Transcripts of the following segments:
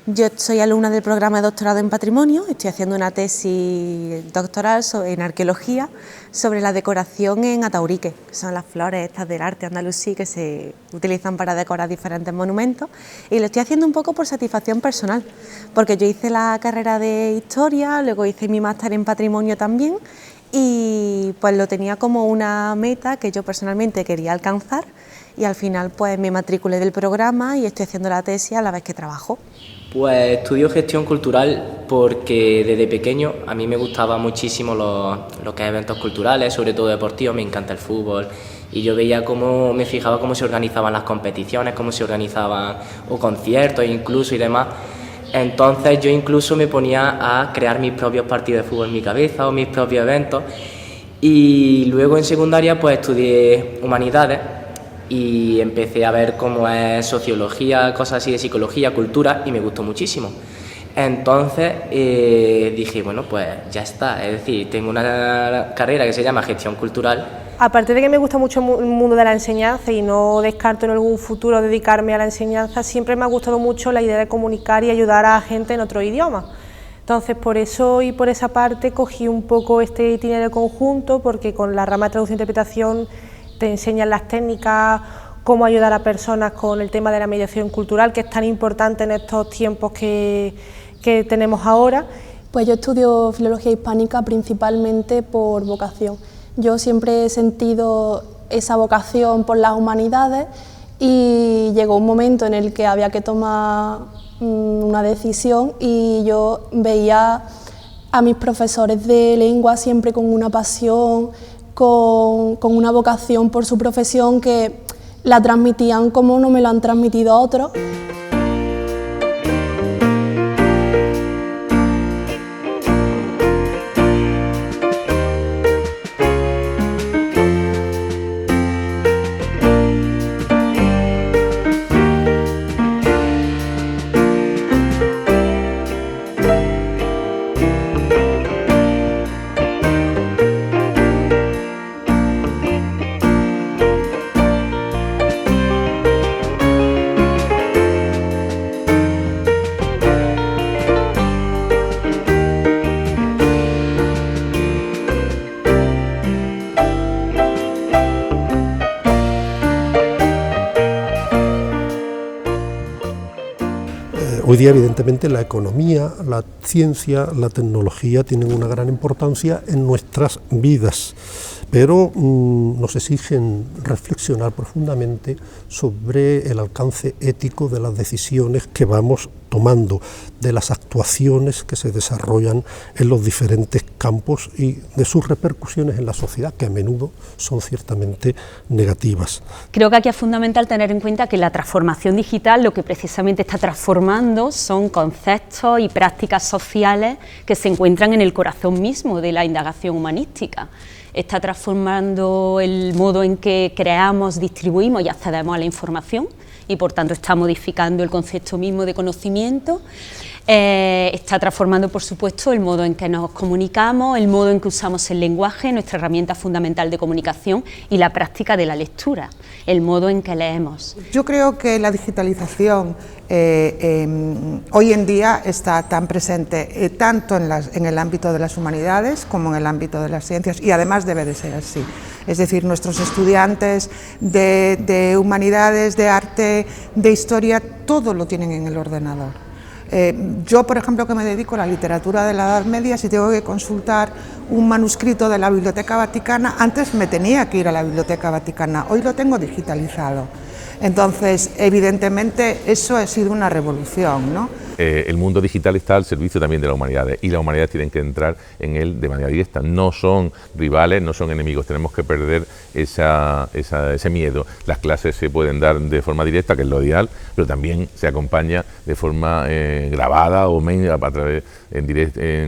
Yo soy alumna del programa de doctorado en patrimonio, estoy haciendo una tesis doctoral en arqueología sobre la decoración en ataurique, que son las flores estas del arte andalusí que se utilizan para decorar diferentes monumentos, y lo estoy haciendo un poco por satisfacción personal, porque yo hice la carrera de historia, luego hice mi máster en patrimonio también, y pues lo tenía como una meta que yo personalmente quería alcanzar, y al final pues me matriculé del programa y estoy haciendo la tesis a la vez que trabajo. Pues estudio gestión cultural porque desde pequeño a mí me gustaba muchísimo lo que es eventos culturales, sobre todo deportivos, me encanta el fútbol y yo veía cómo, me fijaba cómo se organizaban las competiciones, cómo se organizaban o conciertos incluso y demás. Entonces yo incluso me ponía a crear mis propios partidos de fútbol en mi cabeza o mis propios eventos, y luego en secundaria pues estudié humanidades y empecé a ver cómo es sociología, cosas así de psicología, cultura, y me gustó muchísimo. Entonces dije, bueno, pues ya está, es decir, tengo una carrera que se llama gestión cultural. Aparte de que me gusta mucho el mundo de la enseñanza y no descarto en algún futuro dedicarme a la enseñanza, siempre me ha gustado mucho la idea de comunicar y ayudar a gente en otro idioma. Entonces, por eso y por esa parte cogí un poco este itinerario conjunto, porque con la rama de traducción e interpretación te enseñan las técnicas, cómo ayudar a personas con el tema de la mediación cultural, que es tan importante en estos tiempos que tenemos ahora. Pues yo estudio filología hispánica principalmente por vocación. Yo siempre he sentido esa vocación por las humanidades y llegó un momento en el que había que tomar una decisión y yo veía a mis profesores de lengua siempre con una pasión, con una vocación por su profesión, que la transmitían como no me lo han transmitido otros. Hoy día, evidentemente, la economía, la ciencia, la tecnología tienen una gran importancia en nuestras vidas, pero nos exigen reflexionar profundamente sobre el alcance ético de las decisiones que vamos tomando, de las actuaciones que se desarrollan en los diferentes campos y de sus repercusiones en la sociedad, que a menudo son ciertamente negativas. Creo que aquí es fundamental tener en cuenta que la transformación digital lo que precisamente está transformando son conceptos y prácticas sociales que se encuentran en el corazón mismo de la indagación humanística. Está transformando el modo en que creamos, distribuimos y accedemos a la información, y por tanto está modificando el concepto mismo de conocimiento. Está transformando, por supuesto, el modo en que nos comunicamos, el modo en que usamos el lenguaje, nuestra herramienta fundamental de comunicación, y la práctica de la lectura, el modo en que leemos. Yo creo que la digitalización hoy en día está tan presente tanto en el ámbito de las humanidades como en el ámbito de las ciencias, y además debe de ser así. Es decir, nuestros estudiantes de humanidades, de arte, de historia, todo lo tienen en el ordenador. Yo, por ejemplo, que me dedico a la literatura de la Edad Media, si tengo que consultar un manuscrito de la Biblioteca Vaticana, antes me tenía que ir a la Biblioteca Vaticana, hoy lo tengo digitalizado. Entonces, evidentemente, eso ha sido una revolución, ¿no? El mundo digital está al servicio también de las humanidades, y las humanidades tienen que entrar en él de manera directa. No son rivales, no son enemigos, tenemos que perder ese miedo. Las clases se pueden dar de forma directa, que es lo ideal, pero también se acompaña de forma grabada o en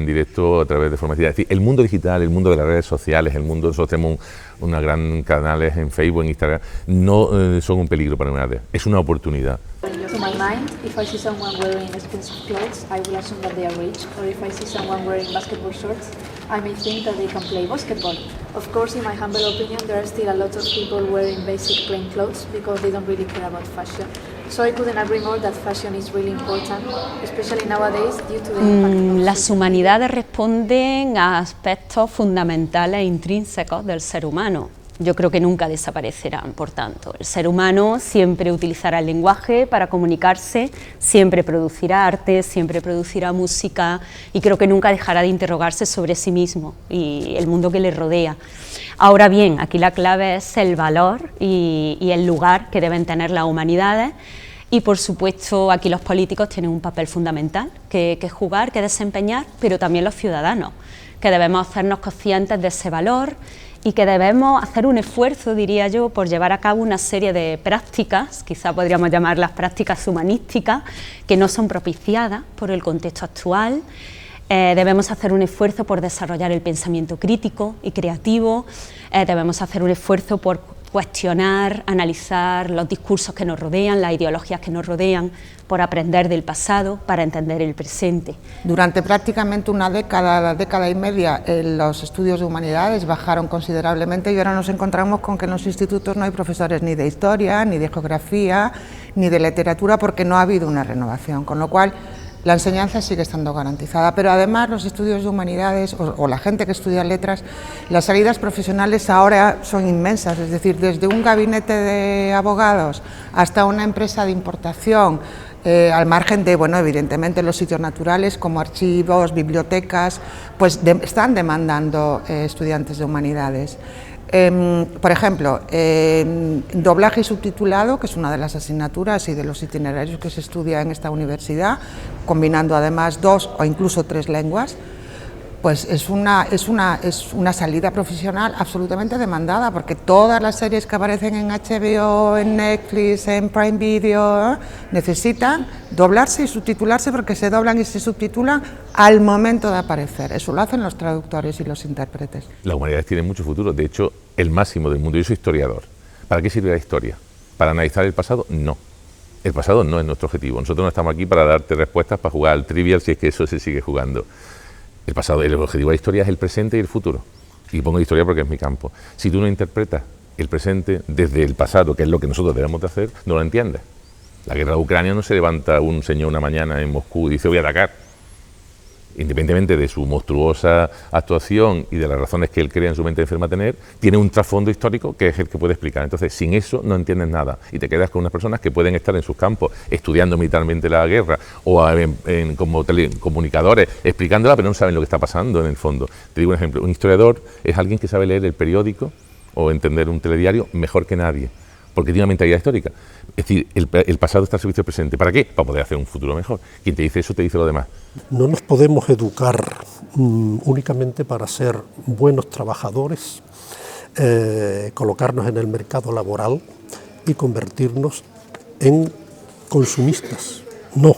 directo a través de forma digital. Es decir, el mundo digital, el mundo de las redes sociales, el mundo, nosotros tenemos unos gran canales en Facebook, en Instagram, no son un peligro para la humanidad, es una oportunidad. To my mind, if I see someone wearing expensive clothes, I will assume that they are rich, or if I see someone wearing basketball shorts, I may think that they can play basketball. Of course, in my humble opinion, there are still a lot of people wearing basic plain clothes because they don't really care about fashion. So I couldn't agree more that fashion is really important, especially nowadays due to the impact. Las humanidades responden a aspectos fundamentales e intrínsecos del ser humano. Yo creo que nunca desaparecerán, por tanto. El ser humano siempre utilizará el lenguaje para comunicarse, siempre producirá arte, siempre producirá música y creo que nunca dejará de interrogarse sobre sí mismo y el mundo que le rodea. Ahora bien, aquí la clave es el valor y el lugar que deben tener las humanidades y por supuesto aquí los políticos tienen un papel fundamental que jugar, que desempeñar, pero también los ciudadanos, que debemos hacernos conscientes de ese valor y que debemos hacer un esfuerzo, diría yo, por llevar a cabo una serie de prácticas, quizá podríamos llamarlas prácticas humanísticas, que no son propiciadas por el contexto actual. Debemos hacer un esfuerzo por desarrollar el pensamiento crítico y creativo, debemos hacer un esfuerzo por cuestionar, analizar los discursos que nos rodean, las ideologías que nos rodean, por aprender del pasado para entender el presente. Durante prácticamente una década y media, los estudios de humanidades bajaron considerablemente y ahora nos encontramos con que en los institutos no hay profesores ni de historia, ni de geografía, ni de literatura, porque no ha habido una renovación, con lo cual la enseñanza sigue estando garantizada, pero además los estudios de humanidades o la gente que estudia letras, las salidas profesionales ahora son inmensas, es decir, desde un gabinete de abogados hasta una empresa de importación, al margen de, bueno, evidentemente los sitios naturales como archivos, bibliotecas, pues están demandando estudiantes de humanidades. Por ejemplo, doblaje y subtitulado, que es una de las asignaturas y de los itinerarios que se estudia en esta universidad, combinando además 2 o incluso 3 lenguas, pues es una salida profesional absolutamente demandada, porque todas las series que aparecen en HBO, en Netflix, en Prime Video, necesitan doblarse y subtitularse porque se doblan y se subtitulan al momento de aparecer. Eso lo hacen los traductores y los intérpretes. Las humanidades tienen mucho futuro, de hecho, el máximo del mundo. Yo soy historiador. ¿Para qué sirve la historia? ¿Para analizar el pasado? No. El pasado no es nuestro objetivo. Nosotros no estamos aquí para darte respuestas, para jugar al trivial, si es que eso se sigue jugando. El pasado, el objetivo de la historia es el presente y el futuro. Y pongo historia porque es mi campo. Si tú no interpretas el presente desde el pasado, que es lo que nosotros debemos de hacer, no lo entiendes. La guerra de Ucrania no se levanta un señor una mañana en Moscú y dice voy a atacar. Independientemente de su monstruosa actuación y de las razones que él cree en su mente enferma tener, tiene un trasfondo histórico que es el que puede explicar. Entonces, sin eso no entiendes nada y te quedas con unas personas que pueden estar en sus campos estudiando militarmente la guerra o como comunicadores explicándola, pero no saben lo que está pasando en el fondo. Te digo un ejemplo, un historiador es alguien que sabe leer el periódico o entender un telediario mejor que nadie, porque tiene una mentalidad histórica. Es decir, el pasado está al servicio del presente. ¿Para qué? Para poder hacer un futuro mejor. Quien te dice eso te dice lo demás. No nos podemos educar únicamente para ser buenos trabajadores, colocarnos en el mercado laboral y convertirnos en consumistas. No.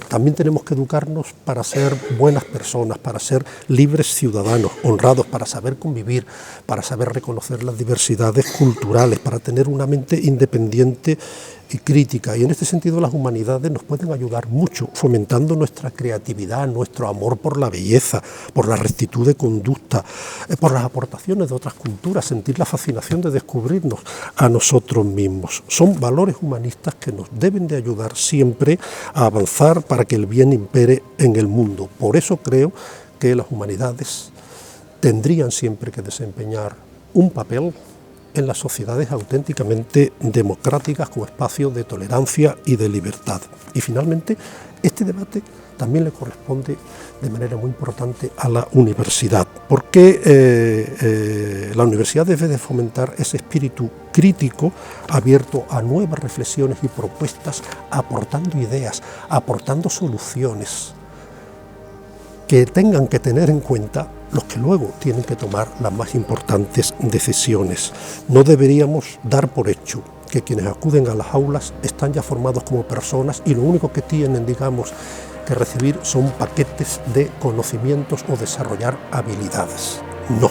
También tenemos que educarnos para ser buenas personas, para ser libres ciudadanos, honrados, para saber convivir, para saber reconocer las diversidades culturales, para tener una mente independiente y crítica. Y en este sentido las humanidades nos pueden ayudar mucho, fomentando nuestra creatividad, nuestro amor por la belleza, por la rectitud de conducta, por las aportaciones de otras culturas, sentir la fascinación de descubrirnos a nosotros mismos. Son valores humanistas que nos deben de ayudar siempre a avanzar para que el bien impere en el mundo. Por eso creo que las humanidades tendrían siempre que desempeñar un papel en las sociedades auténticamente democráticas como espacio de tolerancia y de libertad. Y finalmente, este debate también le corresponde de manera muy importante a la universidad, porque la universidad debe de fomentar ese espíritu crítico abierto a nuevas reflexiones y propuestas, aportando ideas, aportando soluciones que tengan que tener en cuenta los que luego tienen que tomar las más importantes decisiones. No deberíamos dar por hecho que quienes acuden a las aulas están ya formados como personas y lo único que tienen, digamos, que recibir son paquetes de conocimientos o desarrollar habilidades. No.